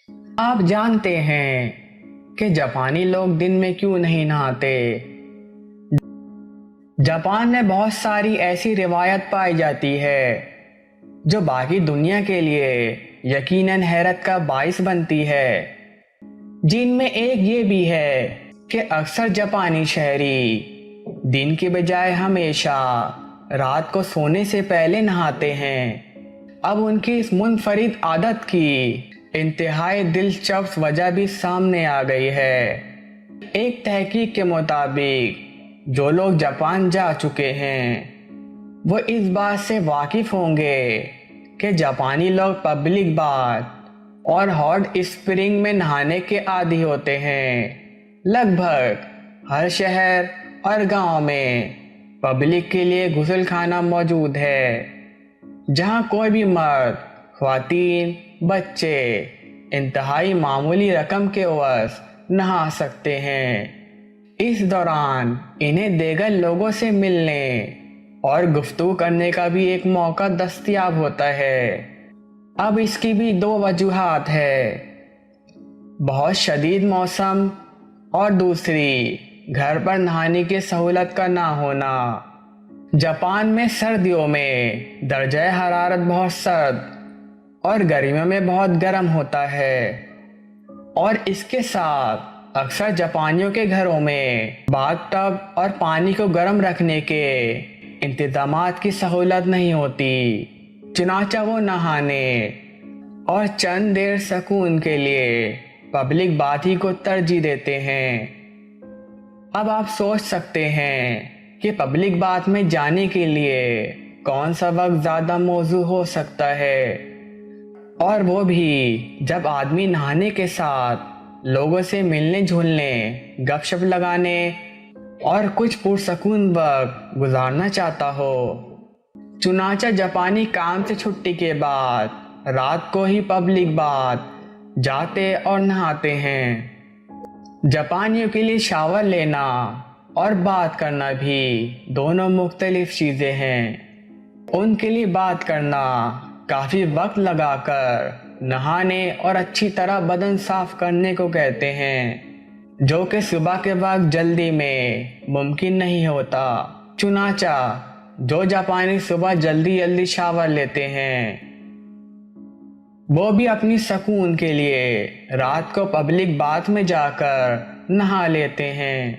آپ جانتے ہیں کہ جاپانی لوگ دن میں کیوں نہیں نہاتے؟ جاپان میں بہت ساری ایسی روایت پائی جاتی ہے جو باقی دنیا کے لیے یقیناً حیرت کا باعث بنتی ہے، جن میں ایک یہ بھی ہے کہ اکثر جاپانی شہری دن کی بجائے ہمیشہ رات کو سونے سے پہلے نہاتے ہیں۔ اب ان کی اس منفرد عادت کی انتہائی دلچسپ وجہ بھی سامنے آ گئی ہے۔ ایک تحقیق کے مطابق جو لوگ جاپان جا چکے ہیں وہ اس بات سے واقف ہوں گے کہ جاپانی لوگ پبلک باتھ اور ہاٹ اسپرنگ میں نہانے کے عادی ہوتے ہیں۔ لگ بھگ ہر شہر اور گاؤں میں پبلک کے لیے غسل خانہ موجود ہے جہاں کوئی بھی مرد، خواتین، بچے انتہائی معمولی رقم کے عوض نہا سکتے ہیں۔ اس دوران انہیں دیگر لوگوں سے ملنے اور گفتگو کرنے کا بھی ایک موقع دستیاب ہوتا ہے۔ اب اس کی بھی دو وجوہات ہے، بہت شدید موسم اور دوسری گھر پر نہانے کی سہولت کا نہ ہونا۔ جاپان میں سردیوں میں درجہ حرارت بہت سرد اور گرمیوں میں بہت گرم ہوتا ہے، اور اس کے ساتھ اکثر جاپانیوں کے گھروں میں باتھ ٹب اور پانی کو گرم رکھنے کے انتظامات کی سہولت نہیں ہوتی، چنانچہ وہ نہانے اور چند دیر سکون کے لیے پبلک باتھ ہی کو ترجیح دیتے ہیں۔ اب آپ سوچ سکتے ہیں کہ پبلک باتھ میں جانے کے لیے کون سا وقت زیادہ موزوں ہو سکتا ہے، اور وہ بھی جب آدمی نہانے کے ساتھ لوگوں سے ملنے جھولنے، گپ شپ لگانے اور کچھ پرسکون وقت گزارنا چاہتا ہو۔ چنانچہ جاپانی کام سے چھٹی کے بعد رات کو ہی پبلک باتھ جاتے اور نہاتے ہیں۔ جاپانیوں کے لیے شاور لینا اور بات کرنا بھی دونوں مختلف چیزیں ہیں۔ ان کے لیے بات کرنا کافی وقت لگا کر نہانے اور اچھی طرح بدن صاف کرنے کو کہتے ہیں، جو کہ صبح کے وقت جلدی میں ممکن نہیں ہوتا۔ چنانچہ جو جاپانی صبح جلدی شاور لیتے ہیں وہ بھی اپنی سکون کے لیے رات کو پبلک باتھ میں جا کر نہا لیتے ہیں۔